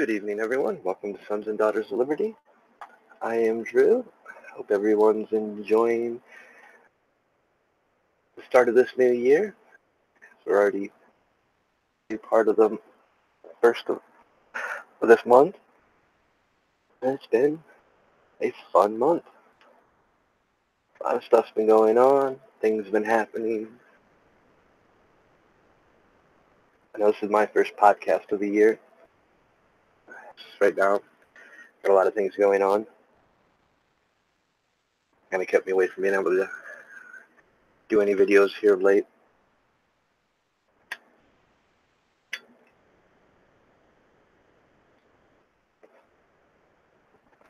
Good evening, everyone. Welcome to Sons and Daughters of Liberty. I am Drew. Hope everyone's enjoying the start of this new year. We're already part of the first of this month, and it's been a fun month. A lot of stuff's been going on. Things have been happening. I know this is my first podcast of the year. Just right now, got a lot of things going on. Kind of kept me away from being able to do any videos here of late.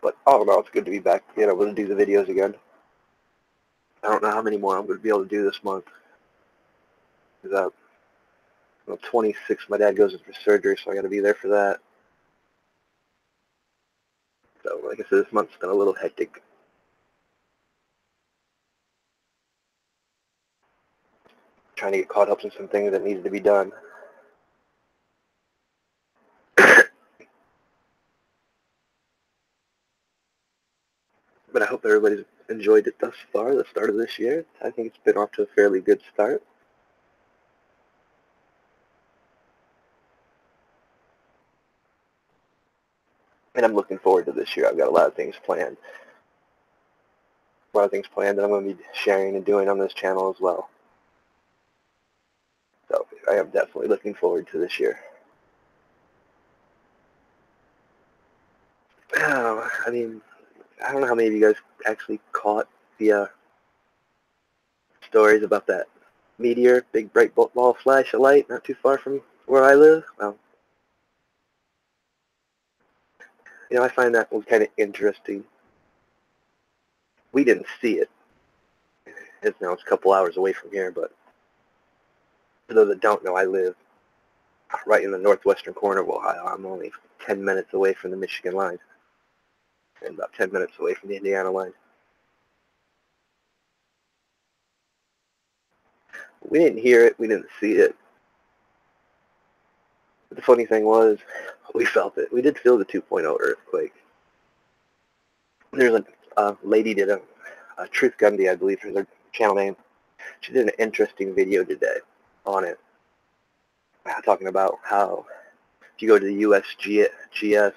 But all in all, it's good to be back, being able to do the videos again. I don't know how many more I'm going to be able to do this month. Because I'm 26, my dad goes in for surgery, so I got to be there for that. So, like I said, this month's been a little hectic. Trying to get caught up in some things that needed to be done. But I hope everybody's enjoyed it thus far, the start of this year. I think it's been off to a fairly good start. And I'm looking forward to this year. I've got a lot of things planned. A lot of things planned that I'm going to be sharing and doing on this channel as well. So I am definitely looking forward to this year. Oh, I mean, I don't know how many of you guys actually caught the stories about that meteor, big bright ball flash of light not too far from where I live. Well, I find that one kind of interesting. We didn't see it. It's a couple hours away from here, but for those that don't know, I live right in the northwestern corner of Ohio. I'm only 10 minutes away from the Michigan line and about 10 minutes away from the Indiana line. We didn't hear it. We didn't see it. But the funny thing was, we felt it. We did feel the 2.0 earthquake. There's a lady did a Truth Gundy, I believe, is her channel name. She did an interesting video today on it, talking about how if you go to the USGS,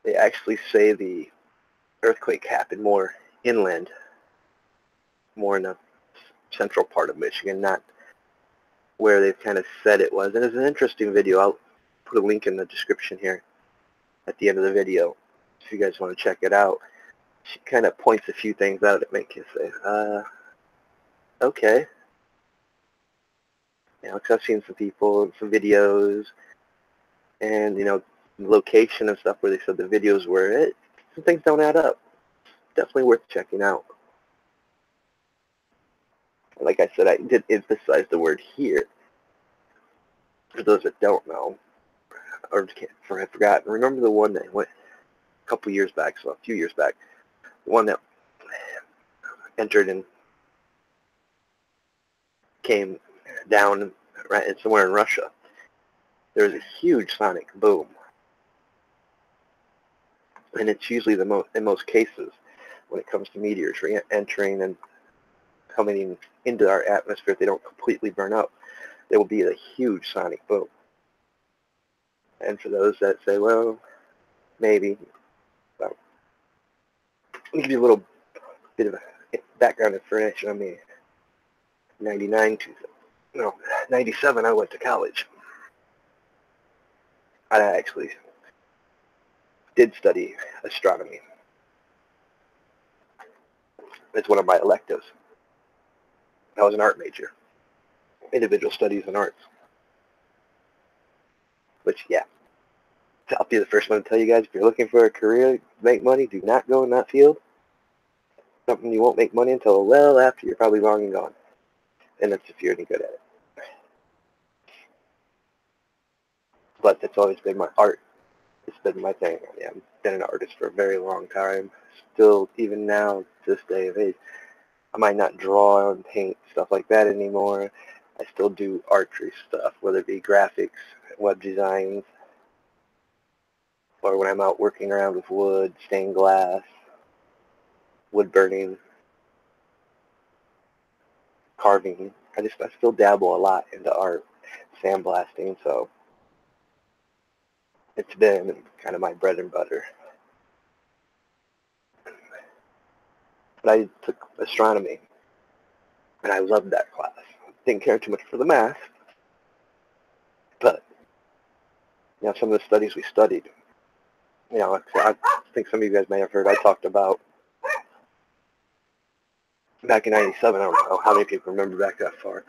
they actually say the earthquake happened more inland, more in the central part of Michigan, not where they've kind of said it was. And it's an interesting video. I'll put a link in the description here at the end of the video if you guys want to check it out. She kind of points a few things out that make you say, okay. Because I've seen some people and some videos and, the location and stuff where they said the videos were. Some things don't add up. Definitely worth checking out. Like I said, I did emphasize the word here. For those that don't know, or have forgotten, remember the one that went a couple years back, so a few years back, the one that entered and came down right somewhere in Russia. There was a huge sonic boom. And it's usually in most cases, when it comes to meteors entering and coming into our atmosphere, if they don't completely burn up, there will be a huge sonic boom. And for those that say, well, maybe, well, let me give you a little bit of background information on me. 97, I went to college. I actually did study astronomy. It's one of my electives. I was an art major, individual studies and arts. Which, yeah, I'll be the first one to tell you guys, if you're looking for a career, make money, do not go in that field. Something you won't make money until well after you're probably long and gone. And that's if you're any good at it. But it's always been my art. It's been my thing. I've been an artist for a very long time. Still, even now, this day of age, I might not draw and paint, stuff like that anymore. I still do archery stuff, whether it be graphics, web designs, or when I'm out working around with wood, stained glass, wood burning, carving. I still dabble a lot into art, sandblasting, so it's been kind of my bread and butter. But I took astronomy, and I loved that class. Didn't care too much for the math, but some of the studies we studied, I think some of you guys may have heard, I talked about back in 97, I don't know how many people remember back that far,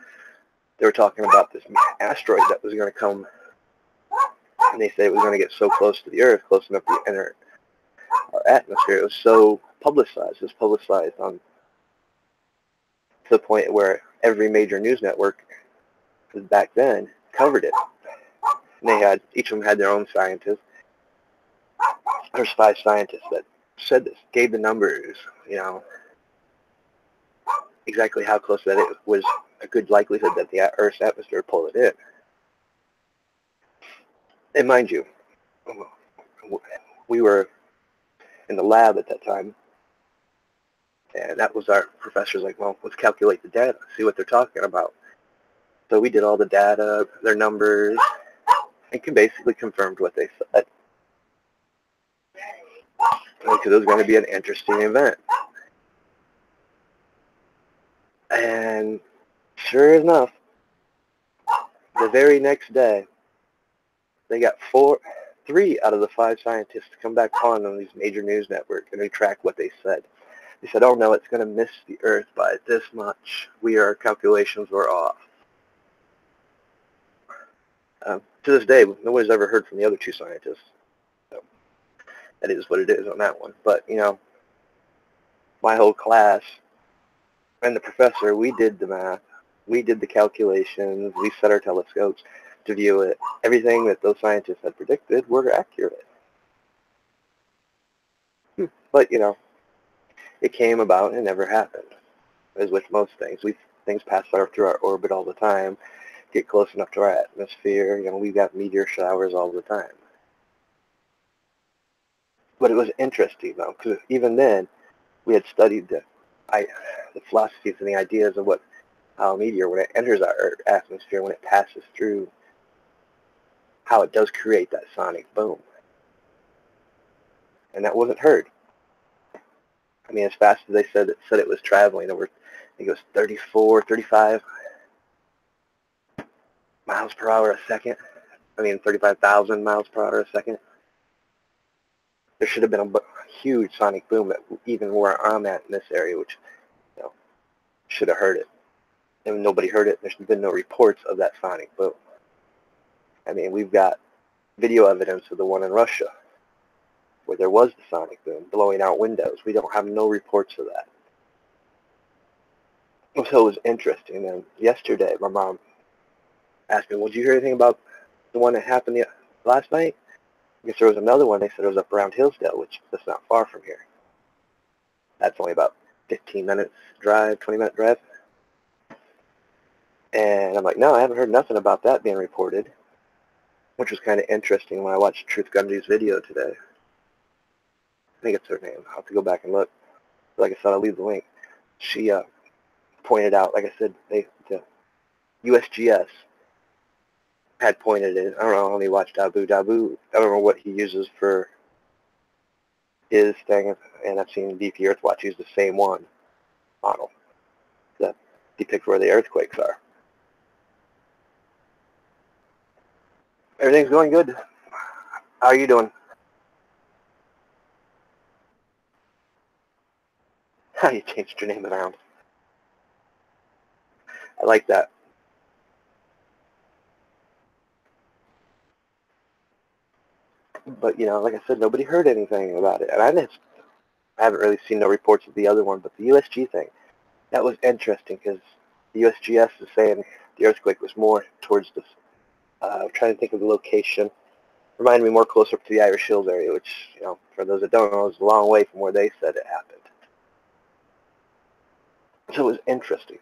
they were talking about this asteroid that was going to come, and they said it was going to get so close to the Earth, close enough to enter our atmosphere. It was so publicized. It was publicized to the point where every major news network back then covered it. And each of them had their own scientists. There's 5 scientists that said this, gave the numbers, exactly how close that it was a good likelihood that the Earth's atmosphere pulled it in. And mind you, we were in the lab at that time, and that was our professor's like, well, let's calculate the data, see what they're talking about. So we did all the data, their numbers, and basically confirmed what they said. Because it was going to be an interesting event. And sure enough, the very next day, they got 3 out of the 5 scientists to come back on these major news networks and retract what they said. They said, oh no, it's going to miss the Earth by this much. Our calculations were off. To this day, nobody's ever heard from the other 2 scientists. So that is what it is on that one. But, my whole class and the professor, we did the math. We did the calculations. We set our telescopes to view it. Everything that those scientists had predicted were accurate. But, it came about and never happened. As with most things. Things pass through our orbit all the time, get close enough to our atmosphere. We've got meteor showers all the time. But it was interesting, though, because even then, we had studied the philosophies and the ideas of how a meteor, when it enters our atmosphere, when it passes through, how it does create that sonic boom. And that wasn't heard. I mean, as fast as they said it was traveling over, I think it was 34, 35 miles per hour a second. 35,000 miles per hour a second. There should have been a huge sonic boom even where I'm at in this area, which, should have heard it. And nobody heard it. There's been no reports of that sonic boom. We've got video evidence of the one in Russia where there was the sonic boom blowing out windows. We don't have no reports of that. So it was interesting. And yesterday, my mom asked me, well, did you hear anything about the one that happened last night? I guess there was another one. They said it was up around Hillsdale, which is not far from here. That's only about 15 minutes drive, 20-minute drive. And I'm like, no, I haven't heard nothing about that being reported, which was kind of interesting when I watched Truth Gundy's video today. I think it's her name. I'll have to go back and look. Like I said, I'll leave the link. She pointed out, like I said, the USGS had pointed it. I don't know, I only watched Dabu. I don't know what he uses for his thing, and I've seen BP Earthwatch use the same one model that depicts where the earthquakes are. Everything's going good. How are you doing? How you changed your name around. I like that. But, like I said, nobody heard anything about it. And I haven't really seen no reports of the other one, but the USG thing, that was interesting because the USGS is saying the earthquake was more towards the, I'm trying to think of the location. Reminded me more closer to the Irish Hills area, which, for those that don't know, is a long way from where they said it happened. So it was interesting.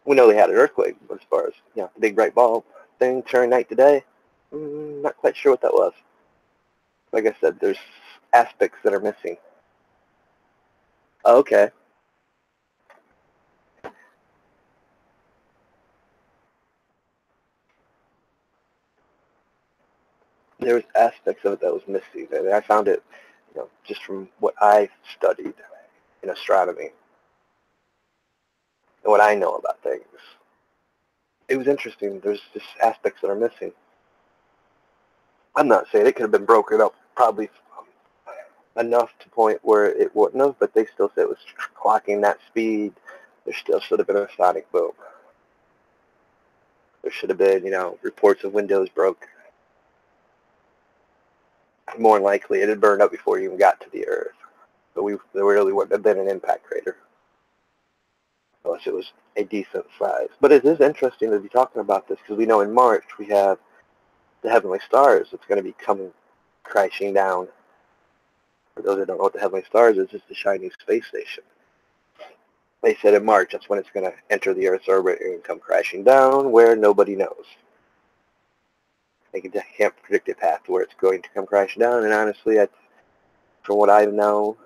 We know they had an earthquake, but as far as, the big bright ball thing, turning night to day, not quite sure what that was. like I said, there's aspects that are missing. Okay. There was aspects of it that was missing, and I found it, just from what I studied in astronomy and what I know about things. It was interesting. There's just aspects that are missing. I'm not saying it could have been broken up probably enough to point where it wouldn't have, but they still say it was clocking that speed. There still should have been a sonic boom. There should have been, reports of windows broke. More than likely, it had burned up before it even got to the Earth. But there really wouldn't have been an impact crater unless it was a decent size. But it is interesting to be talking about this because we know in March we have the heavenly stars that's going to be coming crashing down. For those that don't know what the heavenly stars is, it's the shiny space station. They said in March that's when it's going to enter the Earth's orbit and come crashing down where nobody knows. They can't predict a path to where it's going to come crashing down, and honestly, from what I know,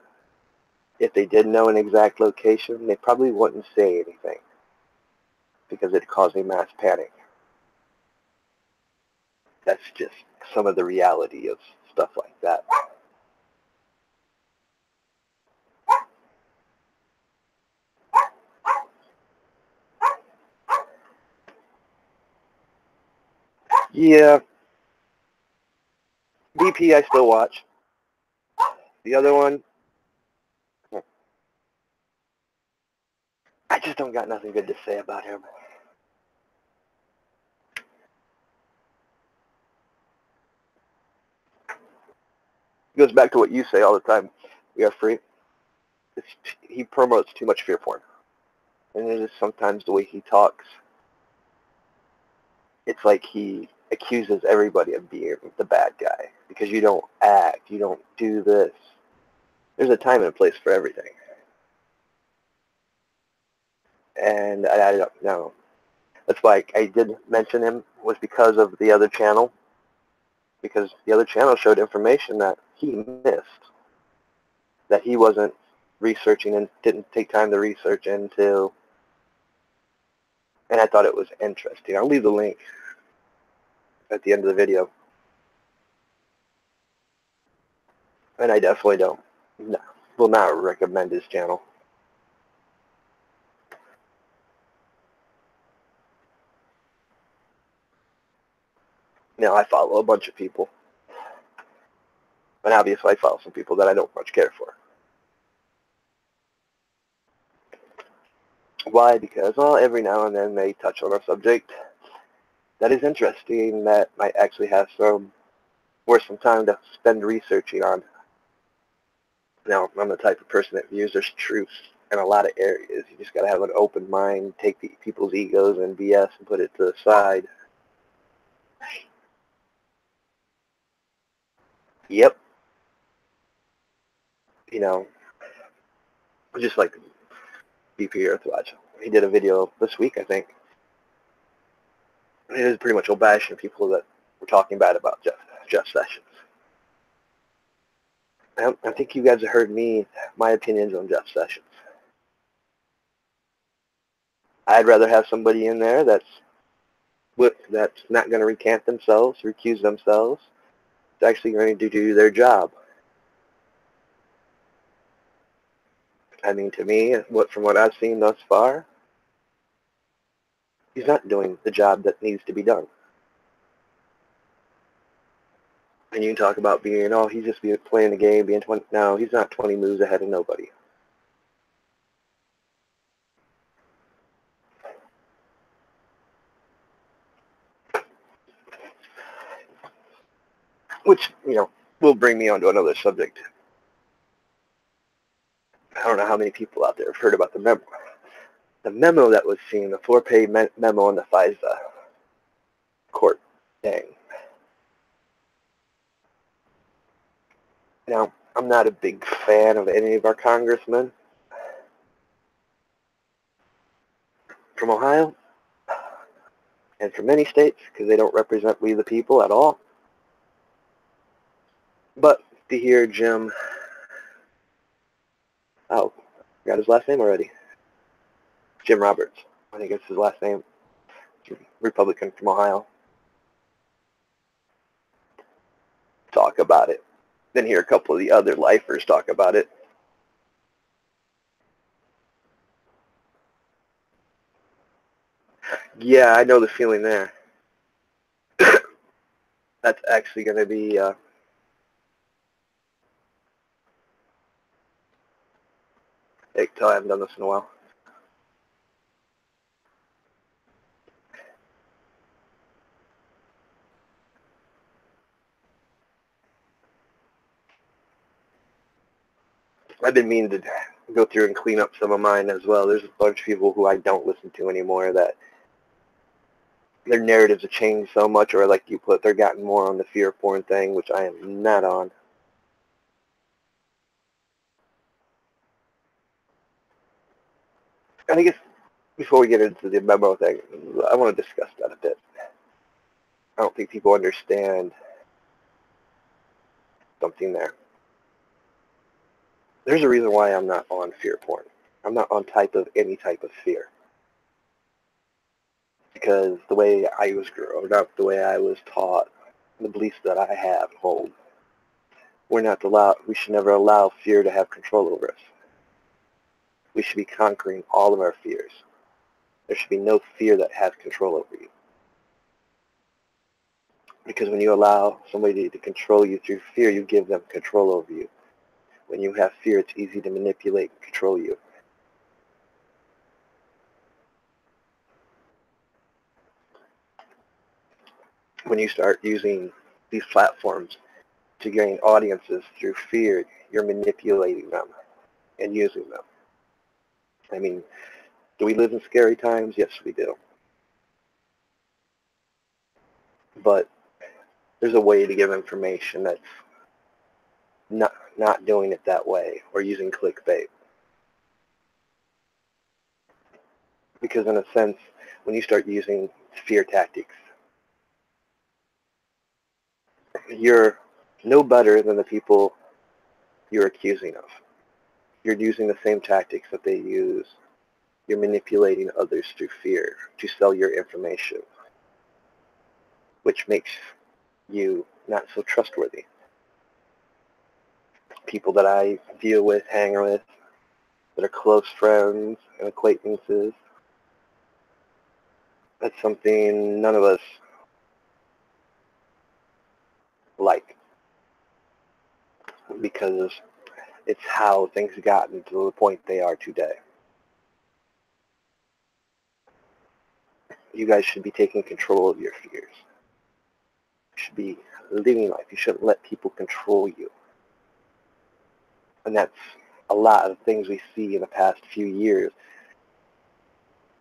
if they did know an exact location, they probably wouldn't say anything because it'd cause a mass panic. That's just some of the reality of stuff like that. Yeah, BP I still watch. The other one, I just don't got nothing good to say about him. It goes back to what you say all the time. We are free. He promotes too much fear porn. And it is sometimes the way he talks. It's like he accuses everybody of being the bad guy because you don't act, you don't do this. There's a time and a place for everything. And I don't know. That's why I did mention him was because of the other channel. Because the other channel showed information that he missed. That he wasn't researching and didn't take time to research into. And I thought it was interesting. I'll leave the link at the end of the video. And I definitely will not recommend his channel. Now, I follow a bunch of people. And obviously I follow some people that I don't much care for. Why? Because, well, every now and then they touch on a subject that is interesting that might actually have worth some time to spend researching on. Now, I'm the type of person that views there's truth in a lot of areas. You just got to have an open mind, take people's egos and BS and put it to the side. Yep. Just like BP Earthwatch. He did a video this week, I think. It is pretty much bashing people that were talking bad about Jeff Sessions. I think you guys have heard my opinions on Jeff Sessions. I'd rather have somebody in there that's not going to recant themselves, recuse themselves. It's actually going to do their job. I mean, to me, from what I've seen thus far, he's not doing the job that needs to be done. And you can talk about he's just playing the game, being 20. No, he's not 20 moves ahead of nobody. Which, will bring me on to another subject. I don't know how many people out there have heard about the memo. The memo that was seen, the 4-page memo on the FISA court thing. Now, I'm not a big fan of any of our congressmen from Ohio and from many states because they don't represent we the people at all. But to hear Jim, oh, got his last name already. Jim Roberts, I think it's his last name. Republican from Ohio. Talk about it. Then hear a couple of the other lifers talk about it. Yeah, I know the feeling there. That's actually going to be I haven't done this in a while. I've been meaning to go through and clean up some of mine as well. There's a bunch of people who I don't listen to anymore that their narratives have changed so much, or like you put, they're gotten more on the fear porn thing, which I am not on. And I guess before we get into the memo thing, I want to discuss that a bit. I don't think people understand something there. There's a reason why I'm not on fear porn. I'm not on any type of fear. Because the way I was grown up, the way I was taught, the beliefs that I have hold, we should never allow fear to have control over us. We should be conquering all of our fears. There should be no fear that has control over you. Because when you allow somebody to control you through fear, you give them control over you. When you have fear, it's easy to manipulate and control you. When you start using these platforms to gain audiences through fear, you're manipulating them and using them. I mean, do we live in scary times? Yes, we do. But there's a way to give information that's not doing it that way or using clickbait. Because in a sense, when you start using fear tactics, you're no better than the people you're accusing of. You're using the same tactics that they use. You're manipulating others through fear to sell your information, which makes you not so trustworthy. People that I deal with, hang with, that are close friends and acquaintances, that's something none of us like, because it's how things have gotten to the point they are today. You guys should be taking control of your fears. You should be living life. You shouldn't let people control you. And that's a lot of things we see in the past few years.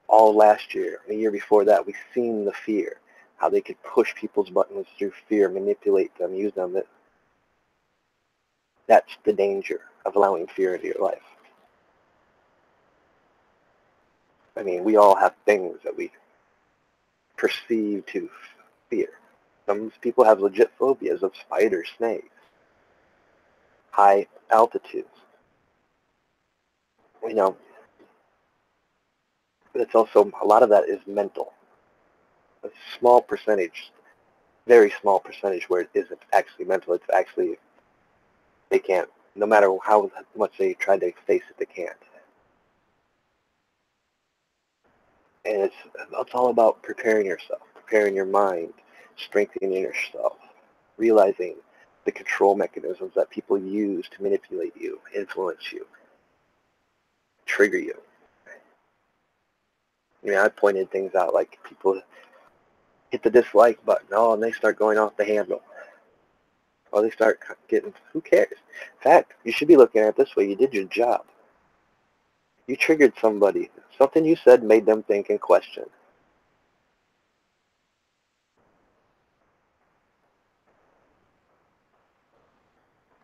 All last year, the year before that, we've seen the fear, how they could push people's buttons through fear, manipulate them, use them. That's the danger of allowing fear into your life. I mean, we all have things that we perceive to fear. Some people have legit phobias of spiders, snakes, high altitudes. You know, but it's also, a lot of that is mental. A small percentage, very small percentage where it isn't actually mental. It's actually, they can't, no matter how much they try to face it, they can't. And it's all about preparing yourself, preparing your mind, strengthening yourself, realizing the control mechanisms that people use to manipulate you, influence you, trigger you. I mean, I pointed things out, like people hit the dislike button, and they start going off the handle. Or they start getting, who cares? In fact, you should be looking at it this way. You did your job. You triggered somebody. Something you said made them think and question.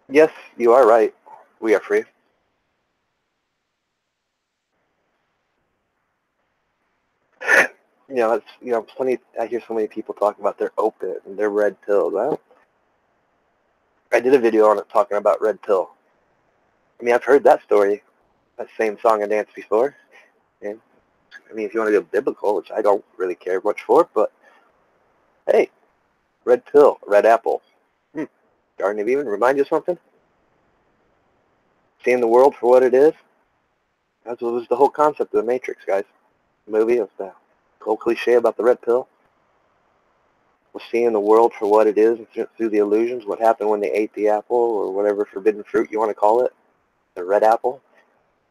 Yes, you are right. We are free. Plenty. I hear so many people talk about they're open and they're red pilled. Well, I did a video on it talking about red pill. I mean, I've heard that story, that same song and dance before. And I mean, if you want to go biblical, which I don't really care much for, but hey, red pill, red apple. Garden of Eden, remind you of something? Seeing the world for what it is? That was the whole concept of the Matrix, guys. The movie of the whole cliche about the red pill. Was seeing the world for what it is through the illusions, what happened when they ate the apple or whatever forbidden fruit you want to call it, the red apple,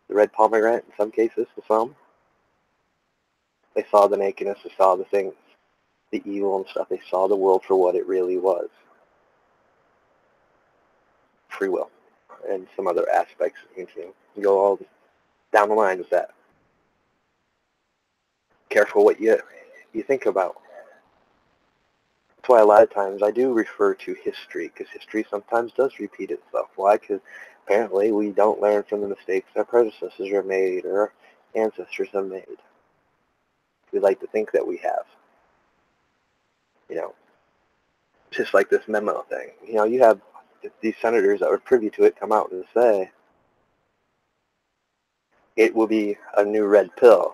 the red pomegranate in some cases, for some. They saw the nakedness, they saw the things, the evil and stuff. They saw the world for what it really was. Free will and some other aspects. You go all down the line with that. Careful what you think about. That's why a lot of times I do refer to history, because history sometimes does repeat itself. Why? Because apparently we don't learn from the mistakes our predecessors have made or our ancestors have made. We like to think that we have. You know, just like this memo thing. You know, you have these senators that were privy to it come out and say it will be a new red pill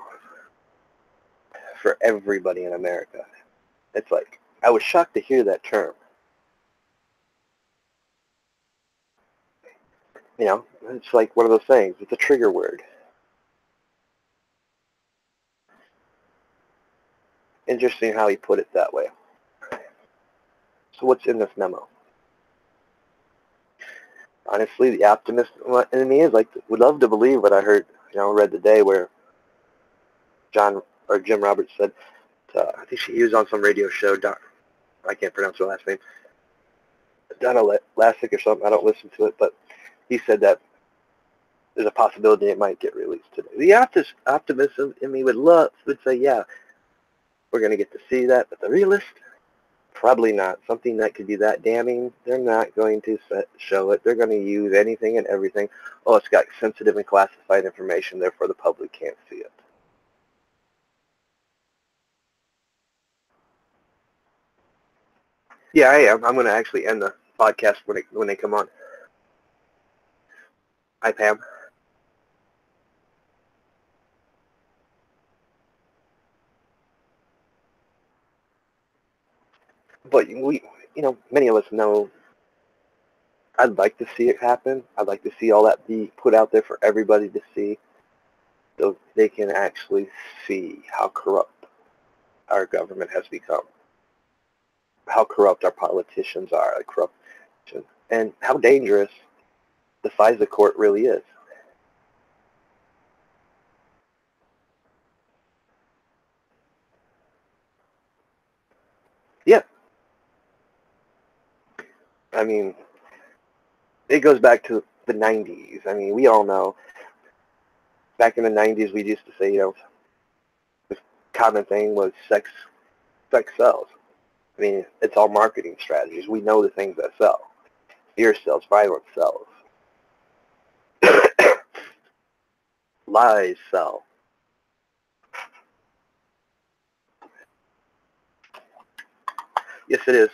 for everybody in America. It's like, I was shocked to hear that term. You know, it's like one of those things. It's a trigger word. Interesting how he put it that way. So what's in this memo? Honestly, the optimist in me is like, would love to believe what I heard, read today where Jim Roberts said, I think he was on some radio show, I can't pronounce her last name, Donna Lassick or something, I don't listen to it, but he said that there's a possibility it might get released today. The optimism in me would say, yeah, we're going to get to see that, but the realist, probably not. Something that could be that damning, they're not going to show it. They're going to use anything and everything. Oh, it's got sensitive and classified information, therefore the public can't see it. Yeah, I am. I'm going to actually end the podcast when they come on. Hi, Pam. But many of us know I'd like to see it happen. I'd like to see all that be put out there for everybody to see, so they can actually see how corrupt our government has become, how corrupt our politicians are, and how dangerous the FISA court really is. Yeah. I mean, it goes back to the 90s. I mean, we all know back in the 90s we used to say, the common thing was sex sells. I mean, it's all marketing strategies. We know the things that sell. Fear sells, violence sells. Lies sell. Yes, it is.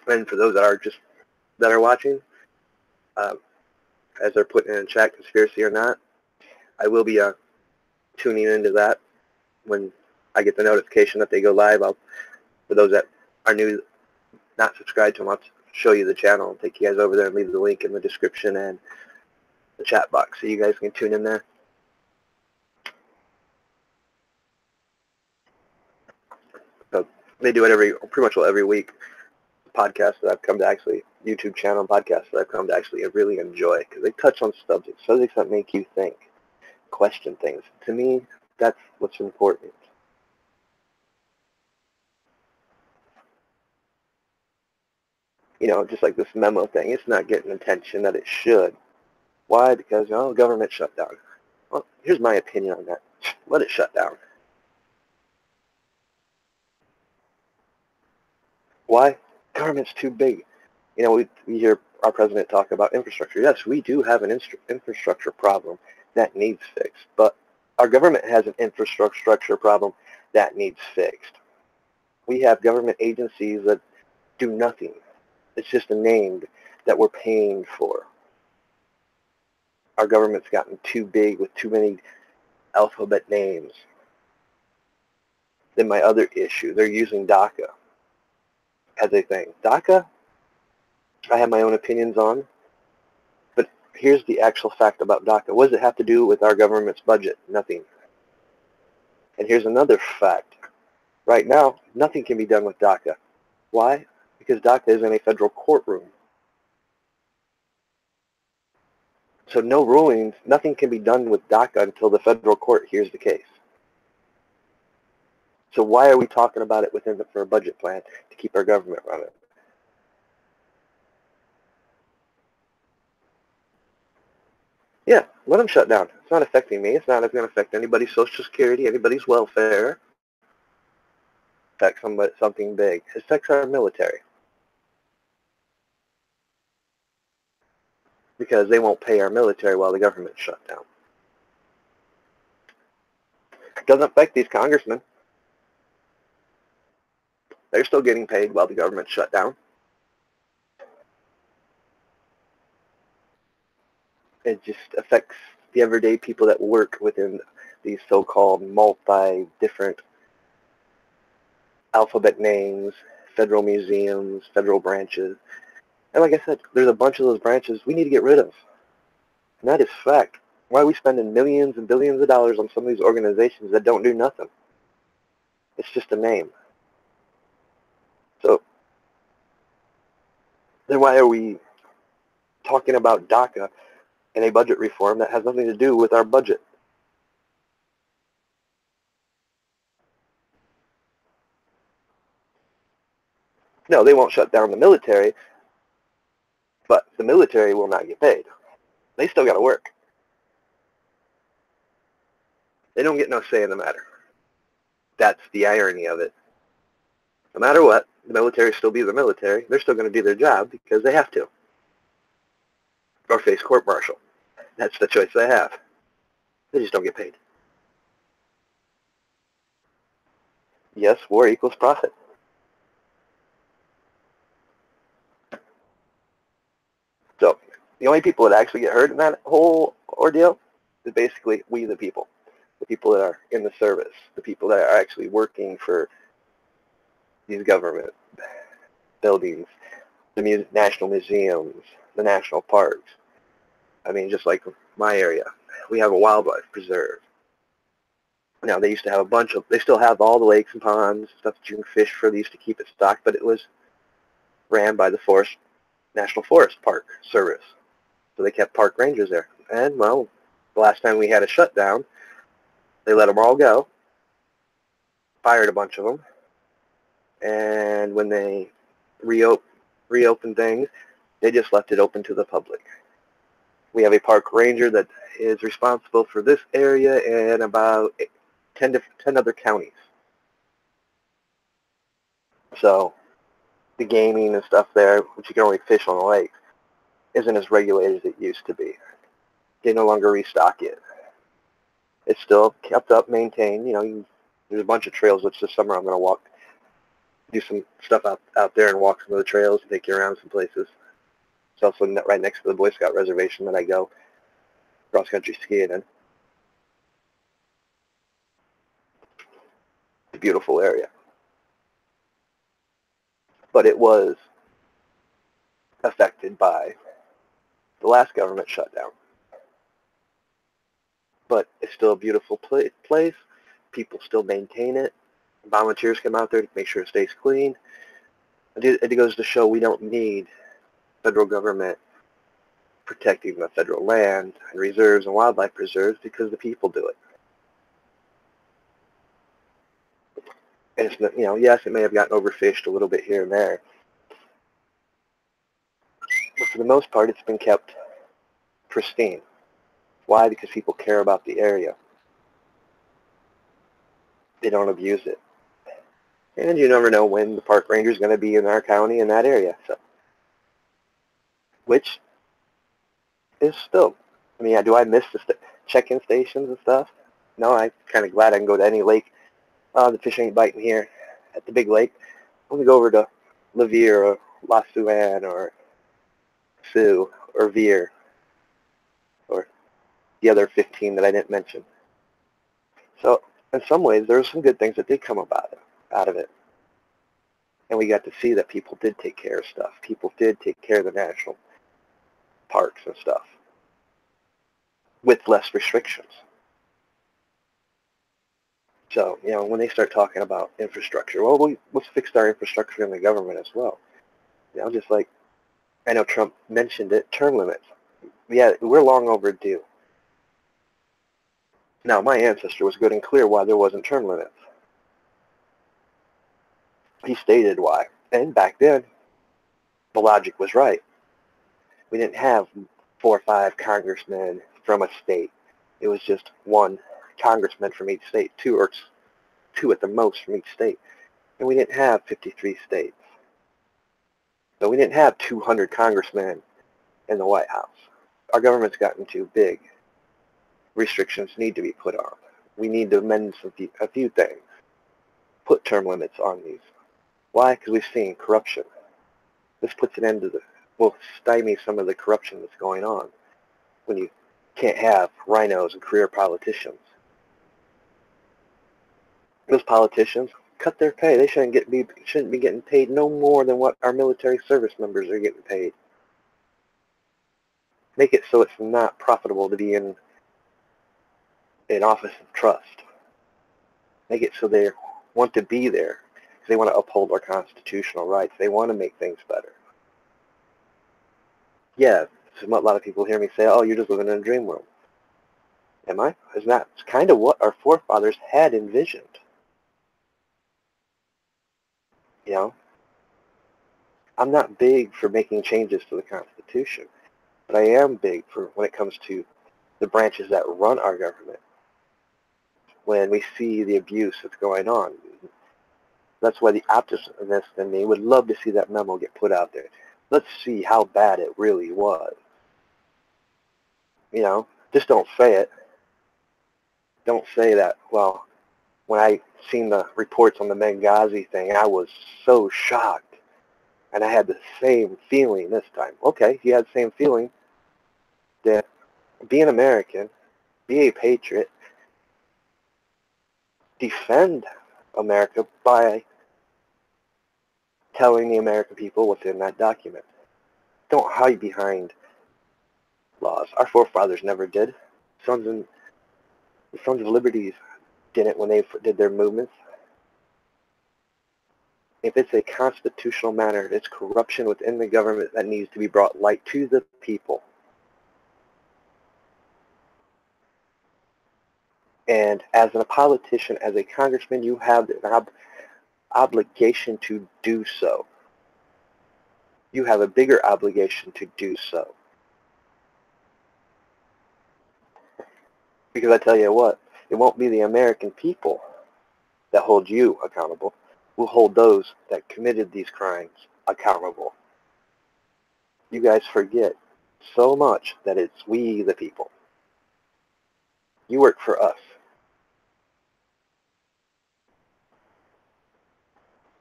And for those that are watching, as they're putting in chat, conspiracy or not, I will be tuning into that when I get the notification that they go live. For those that are new, not subscribed to them, I'll show you the channel and take you guys over there and leave the link in the description and the chat box so you guys can tune in there. So they do it pretty much every week. Podcasts that I've come to YouTube channel podcasts that I've come to actually really enjoy, because they touch on subjects that make you think, question things. To me, that's what's important. Just like this memo thing, it's not getting attention that it should. Why? Because, government shutdown. Well, here's my opinion on that. Let it shut down. Why? Government's too big. We hear our president talk about infrastructure. Yes, we do have an infrastructure problem that needs fixed, but our government has an infrastructure problem that needs fixed. We have government agencies that do nothing. It's just a name that we're paying for. Our government's gotten too big with too many alphabet names. Then my other issue, they're using DACA as a thing. DACA, I have my own opinions on, but here's the actual fact about DACA. What does it have to do with our government's budget? Nothing. And here's another fact. Right now, nothing can be done with DACA. Why? Because DACA is in a federal courtroom. So no rulings, nothing can be done with DACA until the federal court hears the case. So why are we talking about it for a budget plan to keep our government running? Yeah, let them shut down. It's not affecting me. It's not going to affect anybody's Social Security, anybody's welfare. It affects something big. It affects our military. Because they won't pay our military while the government's shut down. It doesn't affect these congressmen. They're still getting paid while the government's shut down. It just affects the everyday people that work within these so-called multi-different alphabet names, federal museums, federal branches. And like I said, there's a bunch of those branches we need to get rid of. And that is fact. Why are we spending millions and billions of dollars on some of these organizations that don't do nothing? It's just a name. So then why are we talking about DACA and a budget reform that has nothing to do with our budget? No, they won't shut down the military, but the military will not get paid. They still got to work. They don't get no say in the matter. That's the irony of it. No matter what, the military still be the military. They're still going to do their job because they have to. Or face court-martial. That's the choice they have. They just don't get paid. Yes, war equals profit. So the only people that actually get hurt in that whole ordeal is basically we the people that are in the service, the people that are actually working for these government buildings, the national museums, the national parks. I mean, just like my area, we have a wildlife preserve. Now, they used to have they still have all the lakes and ponds, stuff that you can fish for. They used to keep it stocked, but it was ran by the National Forest Park Service. So they kept park rangers there. And, well, the last time we had a shutdown, they let them all go, fired a bunch of them, and when they reopened things, they just left it open to the public. We have a park ranger that is responsible for this area and about 10 other counties. So the gaming and stuff there, which you can only fish on the lake, isn't as regulated as it used to be. They no longer restock it. It's still kept up, maintained. You know, there's a bunch of trails, which this summer I'm going to do some stuff out there and walk some of the trails and take you around some places. It's also right next to the Boy Scout reservation that I go cross-country skiing in. It's a beautiful area. But it was affected by the last government shutdown. But it's still a beautiful place. People still maintain it. Volunteers come out there to make sure it stays clean. It goes to show we don't need federal government protecting the federal land and reserves and wildlife preserves because the people do it. And it's, you know, yes, it may have gotten overfished a little bit here and there, but for the most part, it's been kept pristine. Why? Because people care about the area. They don't abuse it. And you never know when the park ranger is going to be in our county in that area. So, which is still, I mean, do I miss the check-in stations and stuff? No, I'm kind of glad I can go to any lake The fish ain't biting here at the big lake. I'm going to go over to Levier or La Suan or Sioux or Veer or the other 15 that I didn't mention. So in some ways, there were some good things that did come out of it. And we got to see that people did take care of stuff. People did take care of the national parks and stuff with less restrictions. So, when they start talking about infrastructure, well, let's fix our infrastructure in the government as well. Just like, I know Trump mentioned it, term limits. Yeah, we're long overdue. Now, my ancestor was good and clear why there wasn't term limits. He stated why. And back then, the logic was right. We didn't have 4 or 5 congressmen from a state. It was just one congressman from each state, two at the most from each state. And we didn't have 53 states. So we didn't have 200 congressmen in the White House. Our government's gotten too big. Restrictions need to be put on. We need to amend a few things. Put term limits on these. Why? Because we've seen corruption. This puts an end to will stymie some of the corruption that's going on when you can't have rhinos and career politicians. Those politicians, cut their pay. They shouldn't be getting paid no more than what our military service members are getting paid. Make it so it's not profitable to be in an office of trust. Make it so they want to be there because they want to uphold our constitutional rights. They want to make things better. Yeah, a lot of people hear me say, oh, you're just living in a dream world. Am I? Is that kind of what our forefathers had envisioned? I'm not big for making changes to the Constitution, but I am big for when it comes to the branches that run our government. When we see the abuse that's going on, that's why the optimist in me would love to see that memo get put out there. Let's see how bad it really was. Just don't say it. Don't say that, well, when I seen the reports on the Benghazi thing, I was so shocked. And I had the same feeling this time. Okay, you had the same feeling. Then be an American, be a patriot, defend America by telling the American people what's in that document. Don't hide behind laws. Our forefathers never did. The Sons of Liberty didn't when they did their movements. If it's a constitutional matter, it's corruption within the government that needs to be brought light to the people. And as a politician, as a congressman, you have an obligation to do so. You have a bigger obligation to do so. Because I tell you what, it won't be the American people that hold you accountable. We'll hold those that committed these crimes accountable. You guys forget so much that it's we, the people. You work for us.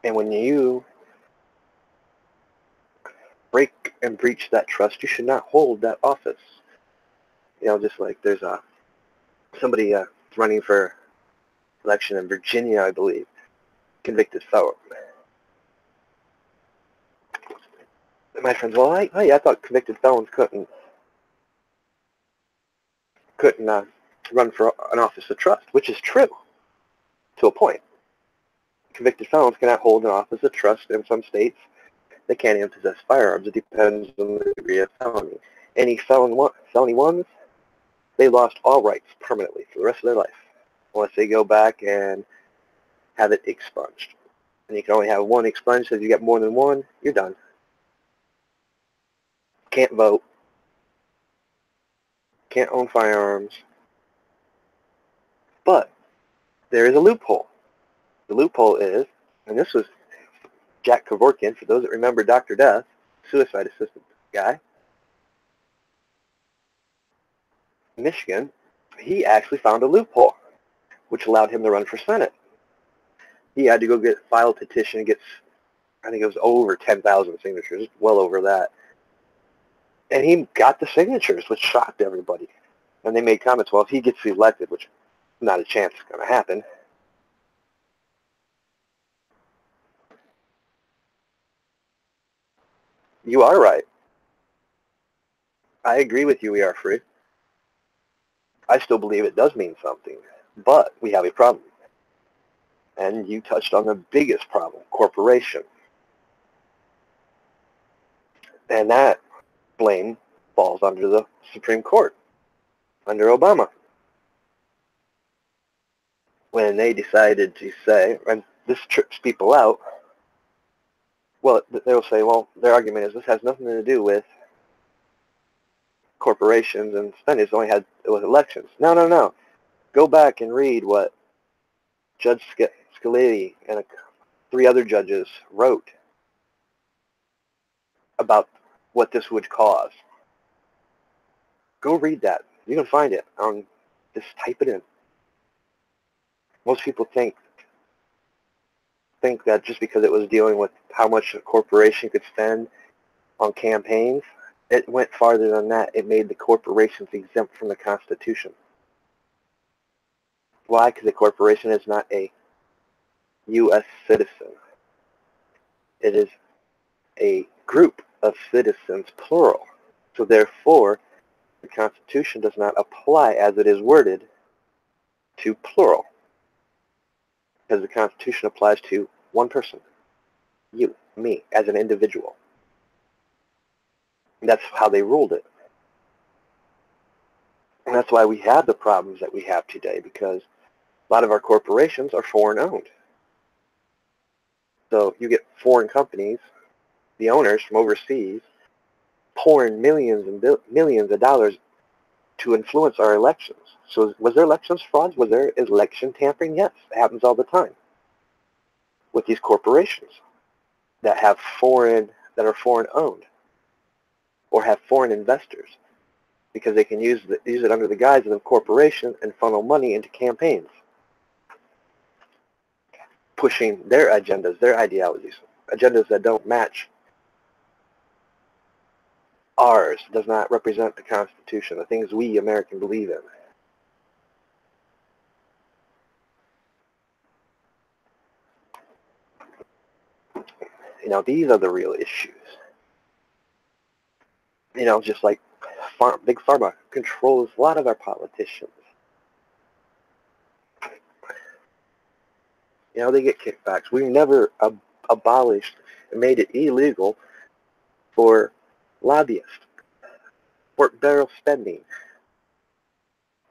And when you break and breach that trust, you should not hold that office. Just like there's somebody running for election in Virginia, I believe, convicted felon. My friends, well, I thought convicted felons couldn't run for an office of trust, which is true to a point. Convicted felons cannot hold an office of trust in some states. They can't even possess firearms. It depends on the degree of felony. Any felony ones, they lost all rights permanently for the rest of their life, unless they go back and have it expunged. And you can only have one expunged, so if you get more than one, you're done. Can't vote. Can't own firearms. But there is a loophole. The loophole is, and this was Jack Kevorkian, for those that remember Dr. Death, suicide assistant guy, Michigan, he actually found a loophole, which allowed him to run for Senate. He had to go file a petition, I think it was over 10,000 signatures, well over that. And he got the signatures, which shocked everybody. And they made comments, well, if he gets elected, which not a chance is going to happen, you are right. I agree with you, we are free. I still believe it does mean something, but we have a problem. And you touched on the biggest problem, corporation. And that blame falls under the Supreme Court, under Obama. When they decided to say, and this trips people out, well, they'll say, well, their argument is this has nothing to do with corporations and spending. It's only had with elections. No, no, no. Go back and read what Judge Scalia and 3 other judges wrote about what this would cause. Go read that. You can find it. Just type it in. Most people think that just because it was dealing with how much a corporation could spend on campaigns, it went farther than that. It made the corporations exempt from the Constitution. Why? Because the corporation is not a U.S. citizen. It is a group of citizens, plural. So therefore, the Constitution does not apply as it is worded to plural. Because the Constitution applies to one person, you, me, as an individual. And that's how they ruled it. And that's why we have the problems that we have today, because a lot of our corporations are foreign owned. So you get foreign companies, the owners from overseas, pouring millions and millions of dollars to influence our elections. So was there elections fraud? Was there election tampering? Yes, it happens all the time with these corporations that are foreign owned or have foreign investors, because they can use it under the guise of a corporation and funnel money into campaigns, pushing their agendas, their ideologies, agendas that don't match ours, does not represent the Constitution, the things we Americans believe in. These are the real issues. Just like Big Pharma controls a lot of our politicians. They get kickbacks. We've never abolished and made it illegal for lobbyists, pork barrel spending,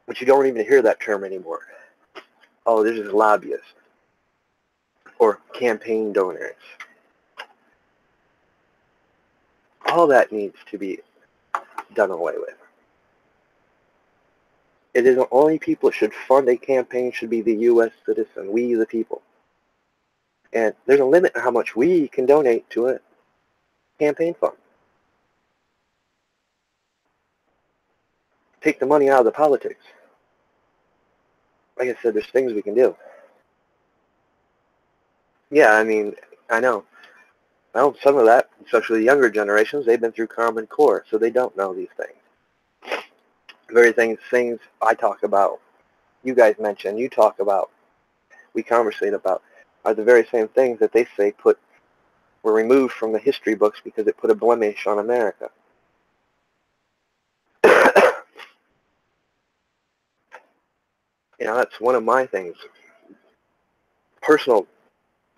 but you don't even hear that term anymore. Oh, this is lobbyists or campaign donors. All that needs to be done away with. It is the only people that should fund a campaign should be the U.S. citizen, we the people. And there's a limit to how much we can donate to a campaign fund. Take the money out of the politics. Like I said, there's things we can do. Yeah, I know. Well, some of that, especially the younger generations, they've been through Common Core, so they don't know these things. The very things I talk about, you guys mention, you talk about, we conversate about, are the very same things that they say were removed from the history books because it put a blemish on America. That's one of my things. Personal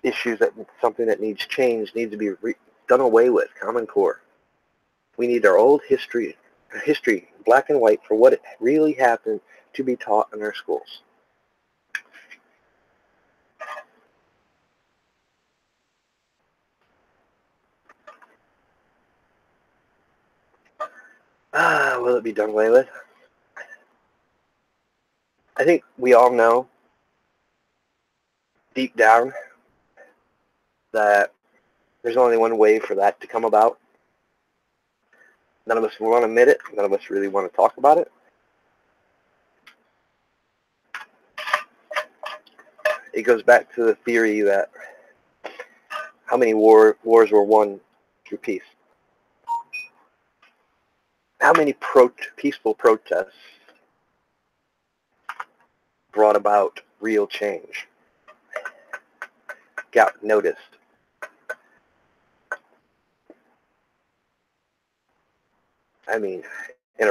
issues, something that needs change, needs to be done away with, Common Core. We need our old history, black and white, for what it really happened to be taught in our schools. Will it be done away with? I think we all know deep down that there's only one way for that to come about. None of us want to admit it. None of us really want to talk about it. it goes back to the theory that how many wars were won through peace? How many peaceful protests brought about real change, got noticed? I mean, in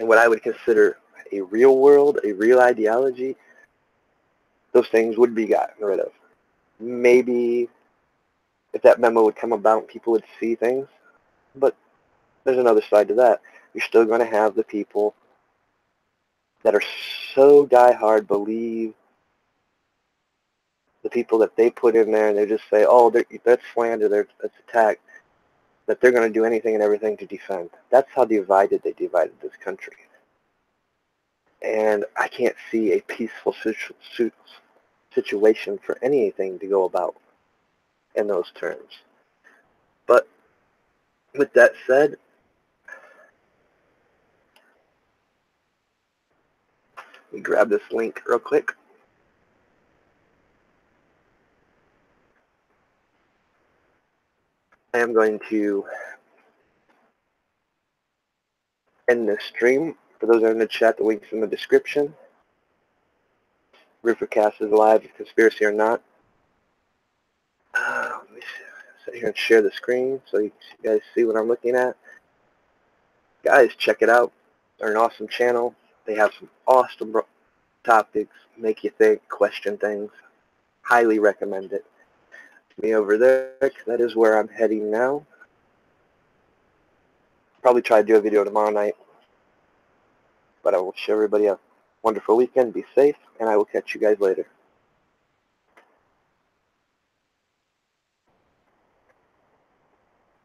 what I would consider a real world, a real ideology, those things would be gotten rid of. Maybe if that memo would come about, people would see things, but there's another side to that. You're still going to have the people that are so diehard, believe the people that they put in there, and they just say, oh, that's slander, that's attack, that they're going to do anything and everything to defend. That's how they divided this country. And I can't see a peaceful situation for anything to go about in those terms. But with that said, we grab this link real quick. I am going to end this stream. For those that are in the chat, the link's in the description. Roofercast is live, conspiracy or not. Let me sit here and share the screen so you guys see what I'm looking at. Guys, check it out. They're an awesome channel. They have some awesome topics, make you think, question things. Highly recommend it. Me over there, that is where I'm heading now. Probably try to do a video tomorrow night. But I will wish everybody a wonderful weekend. Be safe, and I will catch you guys later.